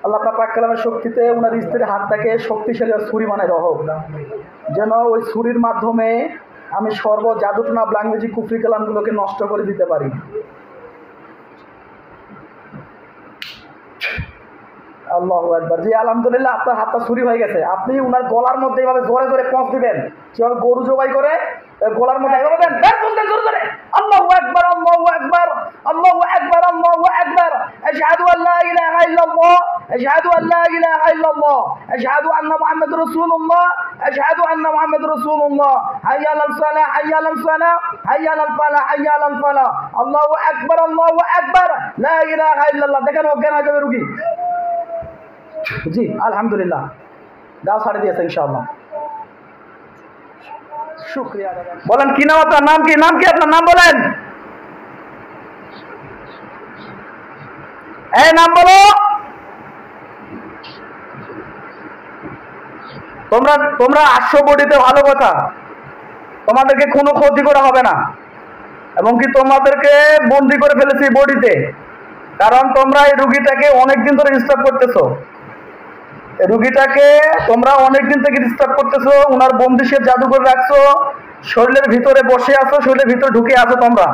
আল্লাহ পাক কালামের শক্তিতে ওনার স্ত্রীর হাতটাকে শক্তিশালী ছুরি বানাই দাও হোক, যেন ওই ছুরির মাধ্যমে আমি জাদুটনা ব্ল্যাঙ্গুয়েজি কুফরি কালামগুলোকে নষ্ট করে দিতে পারি। আল্লাহু আকবার। জি আলহামদুলিল্লাহ, আপনার হাতটা ছুরি হয়ে গেছে। আপনি ওনার গলার মধ্যে এইভাবে জোরে জোরে পঁচ দিবেন, যেভাবে গরু জবাই করে গলার মধ্যে এইভাবে দেন, জোরে জোরে। আল্লাহু আকবার, আল্লাহু আকবার, আল্লাহু আকবার, আল্লাহু আকবার। আশহাদু আল্লা ইলাহা ইল্লাল্লাহ, আশহাদু আল্লা ইলাহা ইল্লাল্লাহ, আশহাদু আন্না মুহাম্মাদুর রাসূলুল্লাহ, আশহাদু আন্না মুহাম্মাদুর রাসূলুল্লাহ। হাইয়া আলাল সালাহ, হাইয়া আলাল সালাহ, হাইয়া আলাল ফালাহ, হাইয়া আলাল ফালাহ। আল্লাহু আকবার, আল্লাহু আকবার, লা ইলাহা ইল্লাল্লাহ। দেখেন অজ্ঞান হয়ে যাবে রোগী। জি আলহামদুলিল্লাহ, গাও ছাড়ে দিয়েছে ইনশাআল্লাহ। শুকরিয়া। বলেন কি নাম আপনার? নাম কি? নাম কি আপনার? নাম বলেন। এই নাম বলো। তোমরা আসছো বডিতে, ভালো কথা, তোমাদেরকে কোনো ক্ষতি করা হবে না, এবং কি তোমাদেরকে বন্দি করে ফেলেছি বডিতে, কারণ তোমরা এই রুগীটাকে অনেকদিন ধরে ডিস্টার্ব করতেছো। রুগীটাকে তোমরা অনেকদিন থেকে ডিস্টার্ব করতেছো, ওনার বন্দিশের জাদু করে রাখছো, শরীরের ভিতরে বসে আছো, শরীরের ভিতরে ঢুকে আছো, তোমরা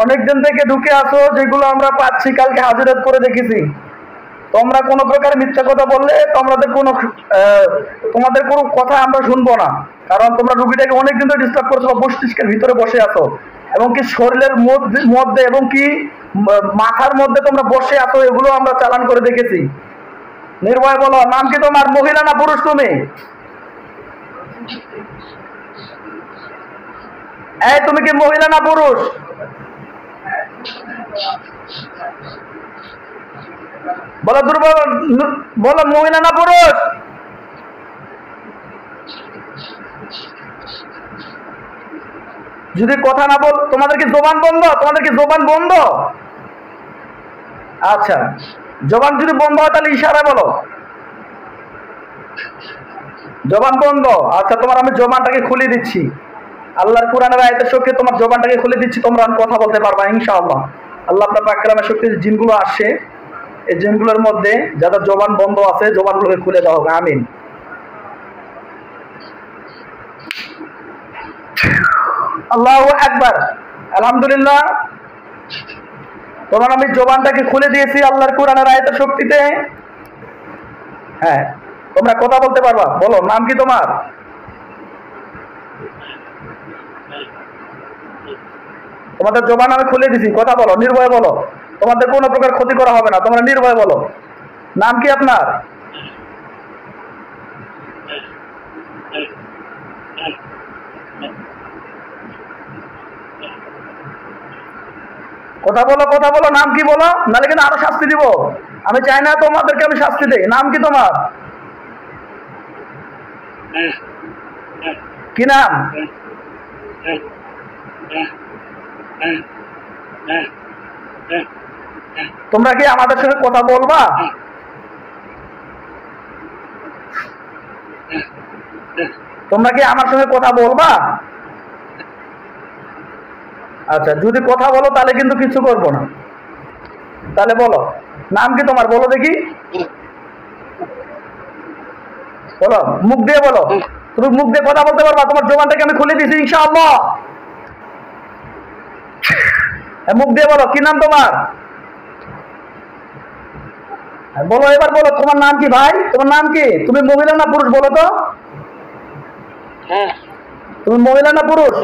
অনেকদিন থেকে ঢুকে আছো, যেগুলো আমরা পাচ্ছি, কালকে হাজিরাত করে দেখেছি। তোমরা কোনো প্রকার মিথ্যা কথা বললে তোমাদের কোনো কথা আমরা শুনবো না, কারণ তোমরা রুগীটাকে অনেকদিন ধরে ডিস্টার্ব করছো, মস্তিষ্কের ভিতরে বসে আছো, এবং কি শরীরের মধ্যে এবং কি মাথার মধ্যে তোমরা বসে আছো, এগুলো আমরা চালান করে দেখেছি। নির্ভয় বলো, নাম কি তোমার? মহিলা না পুরুষ তুমি? এই তুমি কি মহিলা না পুরুষ? বলো দুর্বল, বলো মহিলা না পুরুষ? যদি কথা না বল, তোমাদের কি জবান বন্ধ? তোমাদের কি জবান বন্ধ? আচ্ছা, জবান যদি বন্ধ হয় তাহলে ইশারা বলো। জবান বন্ধ? আচ্ছা, তোমার আমি জবানটাকে খুলে দিচ্ছি, আল্লাহর কোরআনের আয়াতের শক্তি তোমার জবানটাকে খুলে দিচ্ছি, তোমরা কথা বলতে পারবা ইনশাআল্লাহ। আল্লাহ আপনার পাক কালামের শক্তি, জিনগুলো আসছে, এই জিনগুলোর মধ্যে যাদের জবান বন্ধ আছে, জবানগুলোকে খুলে দেওয়া হবে। আমিন। আল্লাহু আকবার। আলহামদুলিল্লাহ, তোমার আমি জবানটাকে খুলে দিয়েছি আল্লাহর কোরআনের আয়াতের শক্তিতে। হ্যাঁ, তোমরা কথা বলতে পারবা। বলো, নাম কি তোমার? তোমাদের জবান আমি খুলে দিছি, কথা বলো, নির্ভয় বলো, তোমাদের কোনো প্রকার ক্ষতি করা হবে না, তোমরা নির্ভয় বলো। নাম কি আপনার? কথা বলো, কথা বলো, নাম কি বলো, নাহলে কিন্তু আরো শাস্তি দিব। আমি চাই না তোমাদেরকে আমি শাস্তি দেই। নাম কি তোমার? কি নাম? তোমরা কি আমাদের সঙ্গে কথা বলবা? তোমরা কি আমার সঙ্গে কথা বলবা? আচ্ছা, যদি কথা বলো তাহলে কিন্তু কিছু করবো না। তাহলে বলো, নাম কি তোমার? বলো দেখি, বলো, মুখ দিয়ে বলো। তুমি মুখ দিয়ে কথা বলতে পারবা? তোমার জবানটাকে আমি খুলে দিয়েছি ইনশাআল্লাহ। মুখ দিয়ে বলো, কি নাম তোমার? বলো, এবার বলো, তোমার নাম কি ভাই? তোমার নাম কি? তুমি মহিলা না পুরুষ বলো তো? তুমি মহিলা না পুরুষ?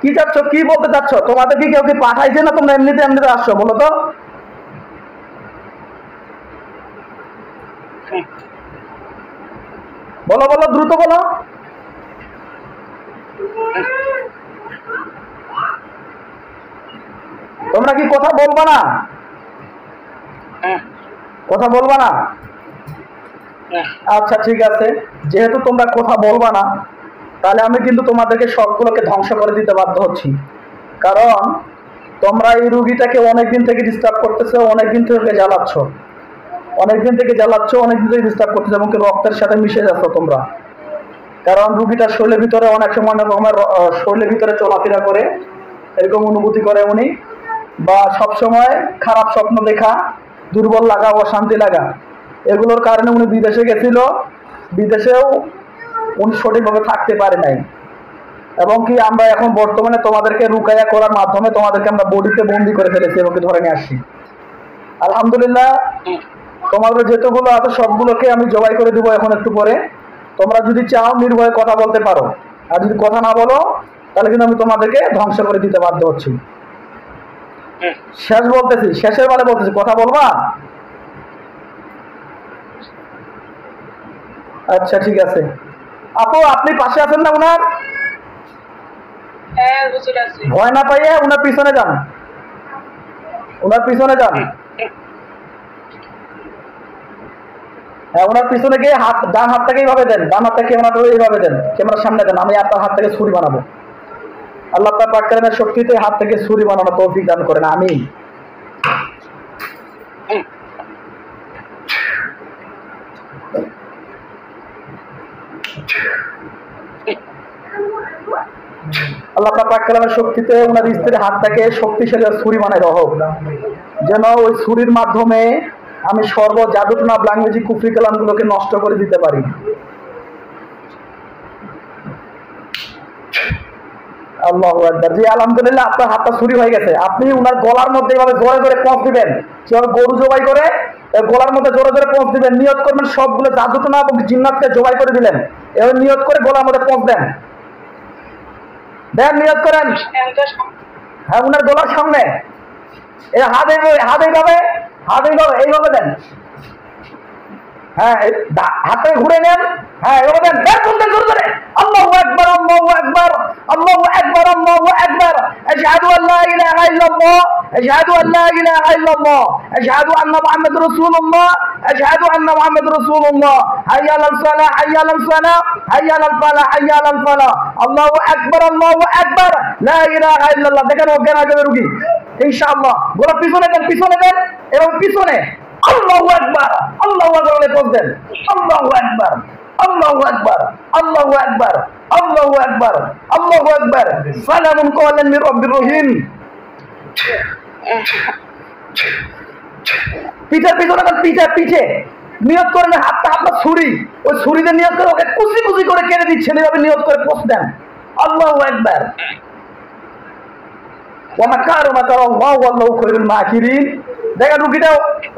কি চাচ্ছ? কি বলতে চাচ্ছ? তোমাদের কি কেউ কি পাঠাইছে না তোমরা এমনিতে এমনিতে আসছো? বলো তো। বলো বলো, দ্রুত বলো। তোমরা কি কথা বলবা না? কথা বলবা না? আচ্ছা ঠিক আছে, যেহেতু তোমরা কথা বলবা না, তাহলে আমি কিন্তু তোমাদেরকে সবগুলোকে ধ্বংস করে দিতে বাধ্য হচ্ছি। কারণ তোমরা এই রুগীটাকে অনেকদিন থেকে ডিস্টার্ব করতেছো, অনেকদিন থেকে জ্বালাচ্ছ, অনেকদিন থেকে ডিস্টার্ব করতেছো, এবং রক্তের সাথে মিশে যাচ্ছ তোমরা। কারণ রুগীটার শরীরের ভিতরে অনেক সময় অনেক রকমের শরীরের ভিতরে চলাফেরা করে, এরকম অনুভূতি করে উনি, বা সব সময় খারাপ স্বপ্ন দেখা, দুর্বল লাগা, অশান্তি লাগা, এগুলোর কারণে উনি বিদেশে গেছিল। বিদেশেও উনি সঠিকভাবে থাকতে পারে নাই। এবং কি আমরা এখন বর্তমানে তোমাদেরকে রুকায়া করার মাধ্যমে তোমাদেরকে আমরা বডিতে বন্দি করে ফেলেছি এবং ধরে নিয়ে আসছি। আলহামদুলিল্লাহ, তোমাদের যেতগুলো আছে সবগুলোকে আমি জবাই করে দিব এখন একটু পরে। তোমরা যদি চাও নির্ভয়ে কথা বলতে পারো, আর যদি কথা না বলো তাহলে কিন্তু আমি তোমাদেরকে ধ্বংস করে দিতে বাধ্য হচ্ছি। শেষ বলতেছি, শেষের বেলা বলতেছি, কথা বলবা? আচ্ছা ঠিক আছে। আপু আপনি পাশে আছেন না ওনার? ভয় না পাইয়ে ওনার পিছনে যান, ওনার পিছনে যান। হ্যাঁ, ওনার পিছনে গিয়ে হাত, ডান হাতটাকে এইভাবে দেন, ডান হাতটা ক্যামেরাটা এইভাবে দেন, ক্যামেরার সামনে দেন। আমি আপনার হাত থেকে ছুরি বানাবো। আল্লাহ তাআলা পাক কালামের শক্তিতে হাত থেকে ছুরি বানানো তৌফিক দান করেন, আমিন। আল্লাহ তাআলা পাক কালামের শক্তিতে ওনার স্ত্রীর হাতটাকে শক্তিশালী ছুরি বানাই দাও হোক, যেন ওই ছুরির মাধ্যমে আমি সর্ব জাদুটনা ব্লাঙ্গেজি কুফরি কালামগুলোকে নষ্ট করে দিতে পারি। আল্লাহু আকবার। জি আলহামদুলিল্লাহ, আপনার হাতটা ছুরি হয়ে গেছে। আপনি উনার গলার মধ্যে এভাবে জোরে জোরে পৌঁছ দিবেন, যেভাবে গরু জবাই করে গলার মধ্যে জোরে জোরে পৌঁছ দিবেন। নিয়ত করবেন সবগুলো জাদুটনা এবং জিন্নাতকে জবাই করে দিলেন, এবার নিয়ত করে গলার মধ্যে পৌঁছ দেন। দেন, নিয়ত করেন। হ্যাঁ, উনার গলার সামনে হাত এইভাবে, হাত এইভাবে, হাত এইভাবে, এইভাবে দেন। হ্যাঁ, হাতে ঘুরে নেন। হ্যাঁ, এভাবে দেন। দেন বলতে জোরে জোরে আল্লাহু আকবার, আল্লাহু আকবার, আল্লাহু আকবার, আল্লাহু আকবার। আশহাদু আল্লা ইলাহা ইল্লাল্লাহ, আশহাদু আল্লা ইলাহা ইল্লাল্লাহ, আশহাদু আন্না মুহাম্মাদুর রাসূলুল্লাহ, আশহাদু আন্না মুহাম্মাদুর রাসূলুল্লাহ। হাইয়া আলাল সালাহ, হাইয়া আলাল সালাহ, হাইয়া আলাল ফালাহ, হাইয়া আলাল ফালাহ। আল্লাহু আকবার, আল্লাহু আকবার, লা ইলাহা ইল্লাল্লাহ। দেখেন অজ্ঞান হয়ে যাবে রোগী ইনশাআল্লাহ। গোলা পিছনে দেন, পিছনে দেন, এবং পিছনে আল্লাহু আকবার, আল্লাহু আকবার বলে বলতেন। আল্লাহু আকবার, আল্লাহু আকবার, আল্লাহু আকবার, আল্লাহু আকবার, আল্লাহু আকবার। সালামুন কওলান মির রাব্বির রহিম। পিঠে পিছনে দেন, পিঠে পিঠে নিয়ত করেন। হাতটা আপনার ছুরি, ওই ছুরিতে নিয়ত করে ওকে কুচি কুচি করে কেটে দিচ্ছেন, এইভাবে নিয়ত করে পোষ দেন। আল্লাহু আকবার। ওয়া মাকারু মাকারাল্লাহু ওয়াল্লাহু খায়রুল মাকিরিন। দেখেন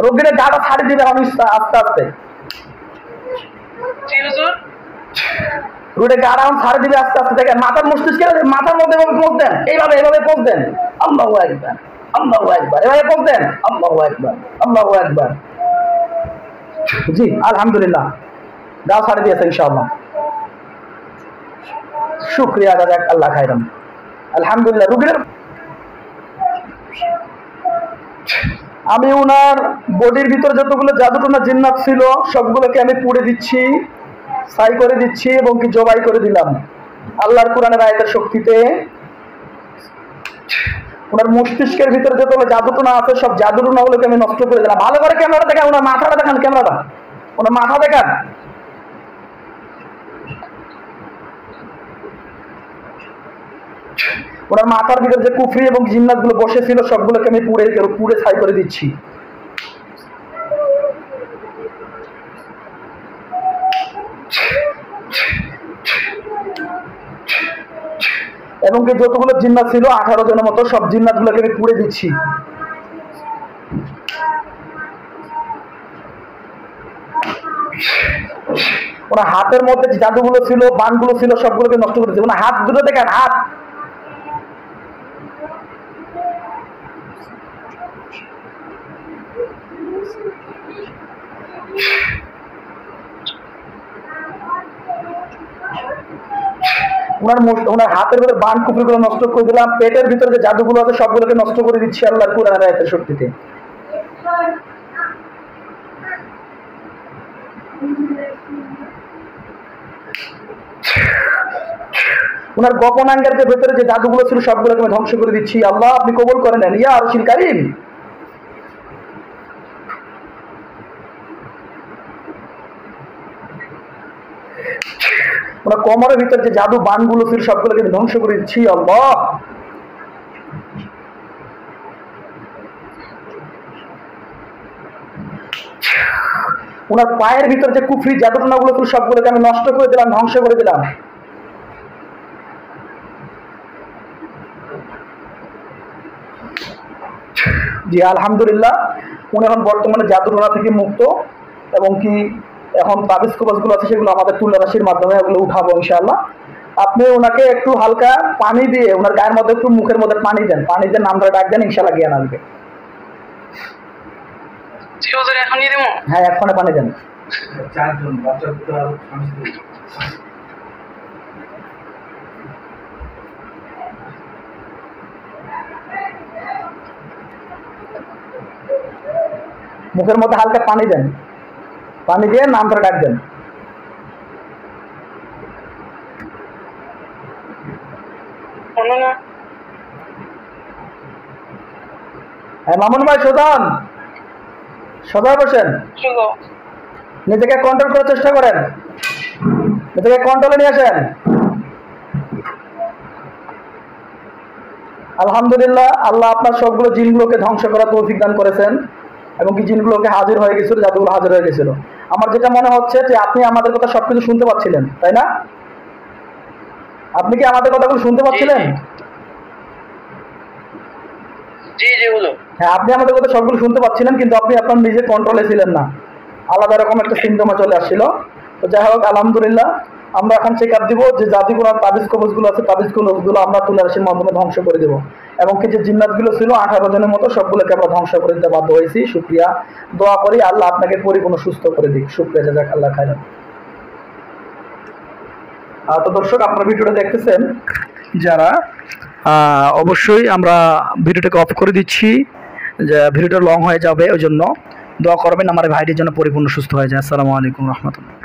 রোগীটা গাটা ছাড়ি দিবে আস্তে আস্তে। রুটে গাড়া ছাড়ি দিবে আস্তে আস্তে। দেখেন মাথার মস্তিষ্কের মাথার মধ্যে পোষ দেন, এইভাবে এইভাবে পোষ দেন। আল্লাহু আকবার, আল্লাহু আকবার, এভাবে পোষ দেন। আল্লাহু আকবার, আল্লাহু আকবার। জি আলহামদুলিল্লাহ, গাও ছাড়ি দিয়েছে ইনশাআল্লাহ। শুকরিয়া দাদা, আল্লাহ খাইরাম। আলহামদুলিল্লাহ। রুগীর আমি ওনার বডির ভিতরে যতগুলো জাদুটনা জিন্নাত ছিল সবগুলোকে আমি পুড়ে দিচ্ছি, ছাই করে দিচ্ছি এবং কি জবাই করে দিলাম আল্লাহর কোরআনের আয়াতের শক্তিতে। ওনার মস্তিষ্কের ভিতরে যতগুলো জাদুটনা আছে সব জাদুটনাগুলোকে আমি নষ্ট করে দিলাম। ভালো করে ক্যামেরা দেখান, ওনার মাথাটা দেখান, ক্যামেরাটা ওনার মাথা দেখান। ওনার মাথার ভিতরে যে কুফরি এবং জিন্নাত গুলো বসেছিল সবগুলোকে আমি পুড়ে ছাই করে দিচ্ছি। এবং কি যতগুলো জিন্নাত ছিল 18 জনের মতো সব জিন্নাত গুলোকে আমি পুড়ে দিচ্ছি। ওনার হাতের মধ্যে যে জাদুগুলো ছিল, বানগুলো ছিল সবগুলোকে নষ্ট করে দিচ্ছি। ওনার হাত দুটো দেখেন, হাত ওনার হাতের ভিতরে বান কুফরিগুলো নষ্ট করে দিলাম। পেটের ভিতরে যে জাদুগুলো আছে সবগুলোকে নষ্ট করে দিচ্ছি আল্লাহর কোরআনের আয়াতের শক্তিতে। ওনার গোপনাঙ্গের যে ভেতরে যে জাদুগুলো ছিল সবগুলোকে আমি ধ্বংস করে দিচ্ছি। আল্লাহ আপনি কবুল করে নেন ইয়া আরশিল কারীম। ওনার কোমরের ভিতর যে জাদু বানগুলো ছিল সবগুলোকে ধ্বংস করে দিচ্ছি আল্লাহ। ওনার পায়ের ভিতর যে কুফরি জাদুটনাগুলো ছিল সবগুলোকে আমি নষ্ট করে দিলাম, ধ্বংস করে দিলাম। জি আলহামদুলিল্লাহ, উনি এখন বর্তমানে জাদুটনা থেকে মুক্ত, এবং কি এখন তাবিজ কবজগুলো আছে সেগুলো আমাদের তুলা রাশির মাধ্যমে ওগুলো উঠাবো ইনশাআল্লাহ। আপনি ওনাকে একটু হালকা পানি দিয়ে ওনার গায়ের মধ্যে একটু মুখের মধ্যে পানি দেন, পানি দিয়ে নামটা ডাক দেন, ইনশাআল্লাহ জ্ঞান আসবে। হ্যাঁ এক্ষণে পানি দেন। মুখের মধ্যে হালকা পানি দেন, পানি দিয়ে নামটা ডাক দেন। হ্যাঁ মামুন ভাই সোজান, সোজা বসেন, নিজেকে কন্ট্রোল করার চেষ্টা করেন, নিজেকে কন্ট্রোলে নিয়ে আসেন। আলহামদুলিল্লাহ, আল্লাহ আপনার সবগুলো জিনগুলোকে ধ্বংস করার তৌফিক দান করেছেন, এবং কি জিনগুলোকে হাজির হয়ে গেছিল, জাদুগুলো হাজির হয়ে গেছিল। আমার যেটা মনে হচ্ছে যে আপনি আমাদের কথা সবকিছু শুনতে পাচ্ছিলেন, তাই না? আপনি কি আমাদের কথাগুলো শুনতে পাচ্ছিলেন? হ্যাঁ আপনি আমাদের কথা সবগুলো শুনতে পাচ্ছিলেন, কিন্তু আপনি আপনার নিজের কন্ট্রোলে ছিলেন না, আলাদা রকম একটা সিমটমা চলে আসছিল। তো যাই হোক আলহামদুলিল্লাহ, আমরা এখন চেক আপ দিব যে জাদুগুলো তাবিজ কবজগুলো আছে, তাবিজ কবজগুলো আমরা তুলা রাশির মাধ্যমে ধ্বংস করে দেবো, এবং কি যে জিন্নাতগুলো ছিল 18 জনের মতো সবগুলোকে আমরা ধ্বংস করে দিতে বাধ্য হয়েছি। শুকরিয়া, দোয়া করি আল্লাহ আপনাকে পরিপূর্ণ সুস্থ করে দিক। শুকরিয়া, জাযাকাল্লাহ খাইরান। তো দর্শক, আপনারা ভিডিওটা দেখতেছেন যারা, অবশ্যই আমরা ভিডিওটাকে অফ করে দিচ্ছি, যে ভিডিওটা লং হয়ে যাবে, ওই জন্য দোয়া করবেন আমার ভাইটির জন্য পরিপূর্ণ সুস্থ হয়ে যায়। আসসালামু আলাইকুম রহমতুল্লাহ।